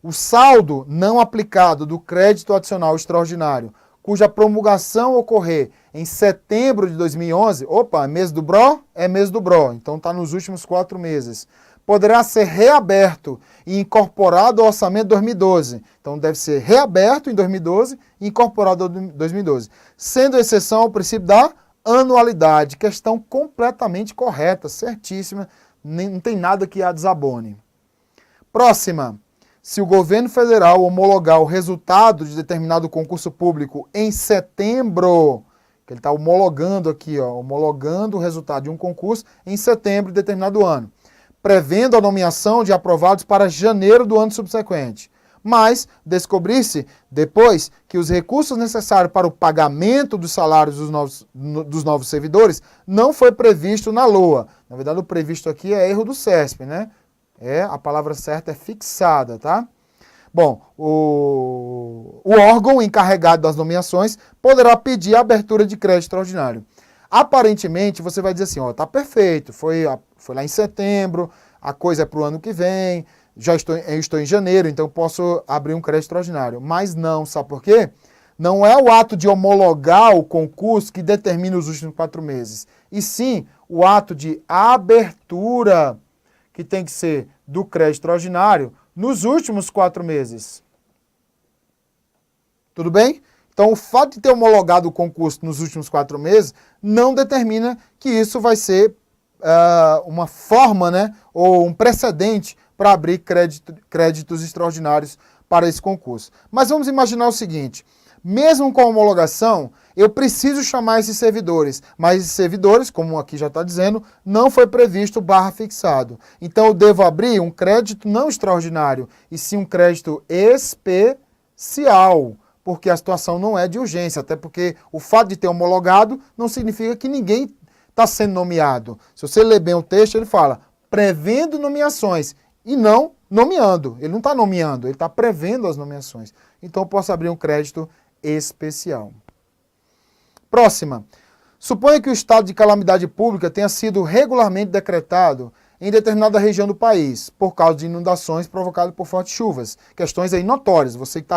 O saldo não aplicado do crédito adicional extraordinário, cuja promulgação ocorrer em setembro de 2011, opa, é mês do BRO? É mês do BRO, então está nos últimos 4 meses. Poderá ser reaberto e incorporado ao orçamento de 2012. Então deve ser reaberto em 2012 e incorporado em 2012. Sendo exceção ao princípio da anualidade. Questão completamente correta, certíssima. Não tem nada que a desabone. Próxima. Se o governo federal homologar o resultado de determinado concurso público em setembro, que ele está homologando aqui, ó, homologando o resultado de um concurso em setembro de determinado ano, prevendo a nomeação de aprovados para janeiro do ano subsequente. Mas descobrir-se depois que os recursos necessários para o pagamento dos salários dos novos servidores não foi previsto na LOA. Na verdade, o previsto aqui é erro do CESP, né? A palavra certa é fixada, tá? Bom, o órgão encarregado das nomeações poderá pedir a abertura de crédito extraordinário. Aparentemente, você vai dizer assim, ó, tá perfeito, foi lá em setembro, a coisa é para o ano que vem, eu estou em janeiro, então posso abrir um crédito extraordinário. Mas não, sabe por quê? Não é o ato de homologar o concurso que determina os últimos 4 meses, e sim o ato de abertura que tem que ser do crédito extraordinário nos últimos 4 meses. Tudo bem? Então, o fato de ter homologado o concurso nos últimos 4 meses não determina que isso vai ser uma forma, né, ou um precedente para abrir créditos extraordinários para esse concurso. Mas vamos imaginar o seguinte, mesmo com a homologação, eu preciso chamar esses servidores, mas esses servidores, como aqui já está dizendo, não foi previsto /fixado. Então eu devo abrir um crédito não extraordinário, e sim um crédito especial, porque a situação não é de urgência, até porque o fato de ter homologado não significa que ninguém está sendo nomeado. Se você ler bem o texto, ele fala, prevendo nomeações, e não nomeando. Ele não está nomeando, ele está prevendo as nomeações. Então eu posso abrir um crédito especial. Próxima. Suponha que o estado de calamidade pública tenha sido regularmente decretado em determinada região do país, por causa de inundações provocadas por fortes chuvas. Questões aí notórias. Você que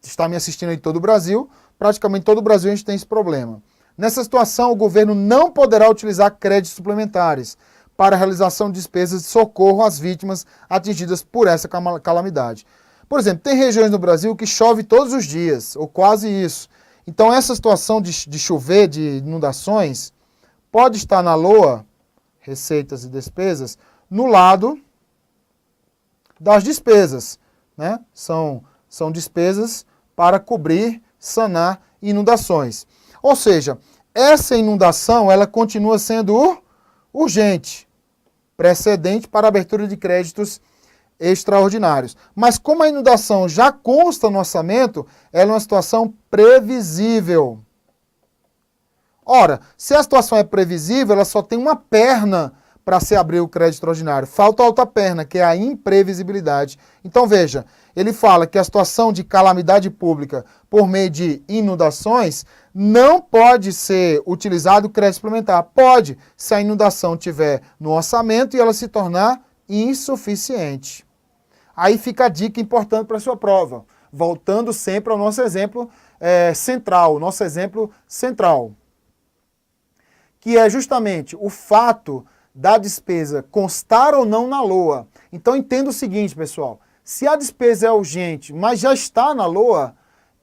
está me assistindo aí em todo o Brasil, praticamente todo o Brasil a gente tem esse problema. Nessa situação, o governo não poderá utilizar créditos suplementares para a realização de despesas de socorro às vítimas atingidas por essa calamidade. Por exemplo, tem regiões no Brasil que chove todos os dias, ou quase isso. Então, essa situação de chover, de inundações, pode estar na LOA, receitas e despesas, no lado das despesas, né? São despesas para cobrir, sanar inundações. Ou seja, essa inundação, ela continua sendo urgente, precedente para a abertura de créditos extraordinários. Mas como a inundação já consta no orçamento, ela é uma situação previsível. Ora, se a situação é previsível, ela só tem uma perna para se abrir o crédito extraordinário? Falta a outra perna, que é a imprevisibilidade. Então veja, ele fala que a situação de calamidade pública por meio de inundações não pode ser utilizado o crédito suplementar. Pode, se a inundação estiver no orçamento e ela se tornar insuficiente. Aí fica a dica importante para a sua prova, voltando sempre ao nosso exemplo central, que é justamente o fato da despesa constar ou não na LOA. Então entenda o seguinte, pessoal, se a despesa é urgente, mas já está na LOA,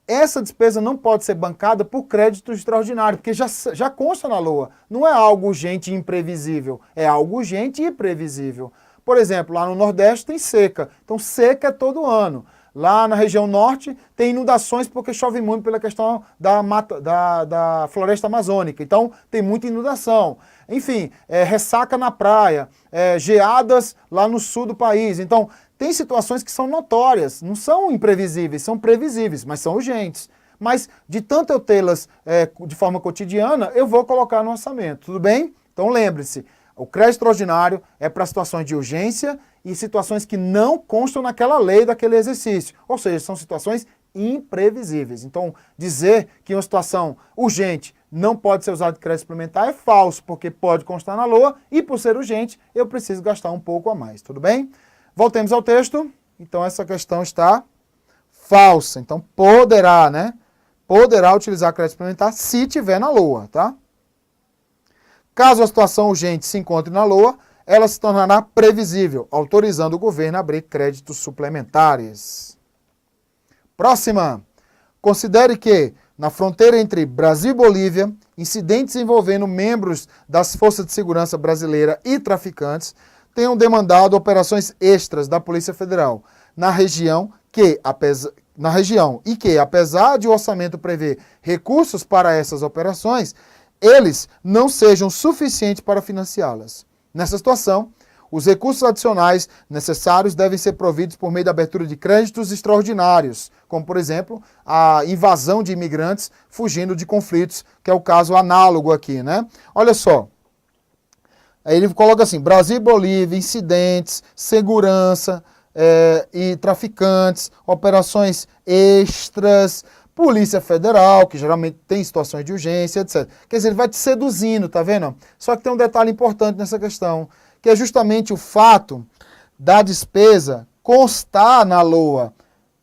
essa despesa não pode ser bancada por crédito extraordinário, porque já consta na LOA. Não é algo urgente e imprevisível, é algo urgente e previsível. Por exemplo, lá no Nordeste tem seca, então seca é todo ano. Lá na região norte tem inundações porque chove muito pela questão da floresta amazônica, então tem muita inundação. Enfim, ressaca na praia, geadas lá no sul do país. Então, tem situações que são notórias, não são imprevisíveis, são previsíveis, mas são urgentes. Mas de tanto eu tê-las de forma cotidiana, eu vou colocar no orçamento, tudo bem? Então lembre-se, o crédito extraordinário é para situações de urgência e situações que não constam naquela lei daquele exercício. Ou seja, são situações imprevisíveis. Então, dizer que uma situação urgente não pode ser usado de crédito suplementar é falso, porque pode constar na LOA e, por ser urgente, eu preciso gastar um pouco a mais, tudo bem? Voltemos ao texto. Então, essa questão está falsa. Então, poderá, né? Poderá utilizar crédito suplementar se tiver na LOA, tá? Caso a situação urgente se encontre na LOA, ela se tornará previsível, autorizando o governo a abrir créditos suplementares. Próxima. Considere que, na fronteira entre Brasil e Bolívia, incidentes envolvendo membros das Forças de Segurança Brasileira e traficantes tenham demandado operações extras da Polícia Federal na região e que, apesar de o orçamento prever recursos para essas operações, eles não sejam suficientes para financiá-las. Nessa situação, os recursos adicionais necessários devem ser providos por meio da abertura de créditos extraordinários, como, por exemplo, a invasão de imigrantes fugindo de conflitos, que é o caso análogo aqui, né? Olha só, aí ele coloca assim, Brasil e Bolívia, incidentes, segurança e traficantes, operações extras, Polícia Federal, que geralmente tem situações de urgência, etc. Quer dizer, ele vai te seduzindo, tá vendo? Só que tem um detalhe importante nessa questão, que é justamente o fato da despesa constar na LOA,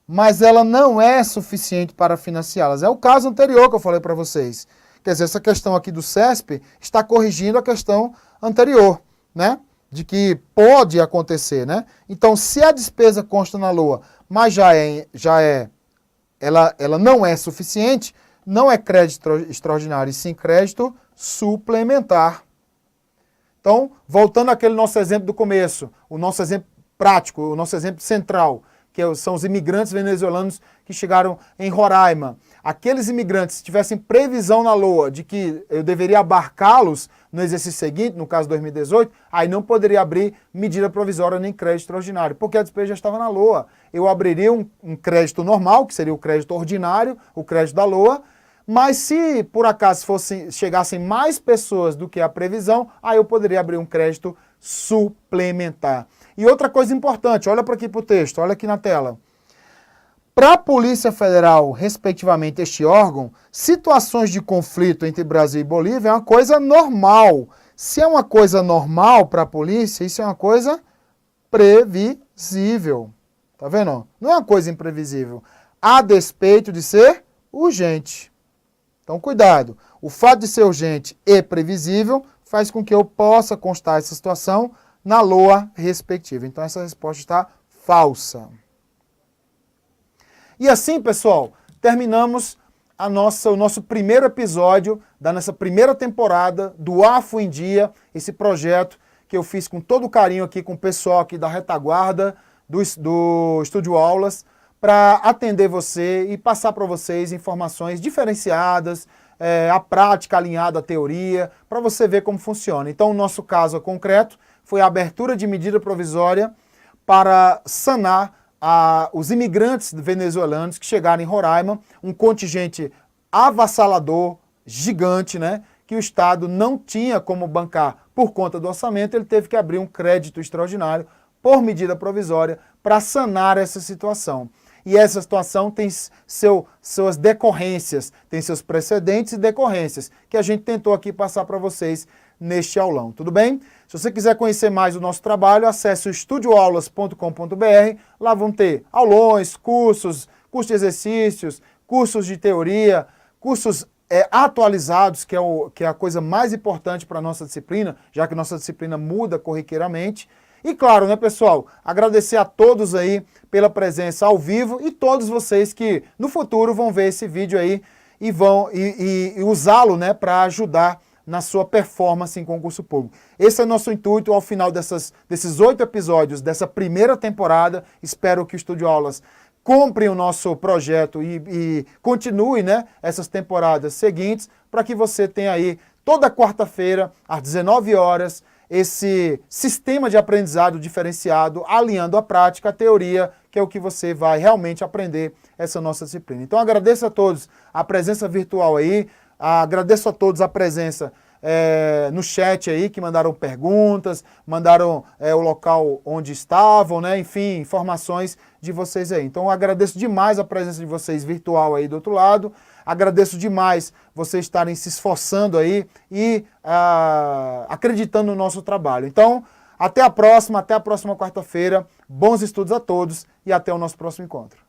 mas ela não é suficiente para financiá-las. É o caso anterior que eu falei para vocês. Quer dizer, essa questão aqui do CESP está corrigindo a questão anterior, né? De que pode acontecer, né? Então, se a despesa consta na LOA, mas ela não é suficiente, não é crédito extraordinário, e sim crédito suplementar. Então, voltando àquele nosso exemplo do começo, o nosso exemplo prático, o nosso exemplo central, que são os imigrantes venezuelanos que chegaram em Roraima. Aqueles imigrantes, se tivessem previsão na LOA de que eu deveria abarcá-los no exercício seguinte, no caso 2018, aí não poderia abrir medida provisória nem crédito extraordinário, porque a despesa já estava na LOA. Eu abriria um crédito normal, que seria o crédito ordinário, o crédito da LOA, mas se por acaso chegassem mais pessoas do que a previsão, aí eu poderia abrir um crédito suplementar. E outra coisa importante, olha para aqui para o texto, olha aqui na tela. Para a Polícia Federal, respectivamente, este órgão, situações de conflito entre Brasil e Bolívia é uma coisa normal. Se é uma coisa normal para a polícia, isso é uma coisa previsível. Tá vendo? Não é uma coisa imprevisível, a despeito de ser urgente. Então, cuidado. O fato de ser urgente e previsível faz com que eu possa constar essa situação na LOA respectiva. Então, essa resposta está falsa. E assim, pessoal, terminamos o nosso primeiro episódio da nossa primeira temporada do AFO em Dia, esse projeto que eu fiz com todo carinho aqui com o pessoal aqui da retaguarda do Estúdio Aulas, para atender você e passar para vocês informações diferenciadas, a prática alinhada à teoria, para você ver como funciona. Então, o nosso caso concreto foi a abertura de medida provisória para sanar os imigrantes venezuelanos que chegaram em Roraima, um contingente avassalador, gigante, né, que o Estado não tinha como bancar por conta do orçamento, ele teve que abrir um crédito extraordinário por medida provisória para sanar essa situação. E essa situação tem suas decorrências, tem seus precedentes e decorrências, que a gente tentou aqui passar para vocês neste aulão, tudo bem? Se você quiser conhecer mais o nosso trabalho, acesse o estudioaulas.com.br, lá vão ter aulões, cursos de exercícios, cursos de teoria, cursos atualizados, que é a coisa mais importante para a nossa disciplina, já que nossa disciplina muda corriqueiramente. E claro, né, pessoal, agradecer a todos aí pela presença ao vivo e todos vocês que no futuro vão ver esse vídeo aí e vão usá-lo, né, para ajudar na sua performance em concurso público. Esse é o nosso intuito ao final desses 8 episódios dessa primeira temporada. Espero que o Estúdio Aulas compre o nosso projeto e continue, né, essas temporadas seguintes, para que você tenha aí toda quarta-feira, às 19 horas, esse sistema de aprendizado diferenciado, alinhando a prática, a teoria, que é o que você vai realmente aprender essa nossa disciplina. Então agradeço a todos a presença virtual aí, agradeço a todos a presença no chat aí, que mandaram perguntas, mandaram o local onde estavam, né? Enfim, informações de vocês aí. Então agradeço demais a presença de vocês virtual aí do outro lado, agradeço demais vocês estarem se esforçando aí e acreditando no nosso trabalho. Então, até a próxima quarta-feira, bons estudos a todos e até o nosso próximo encontro.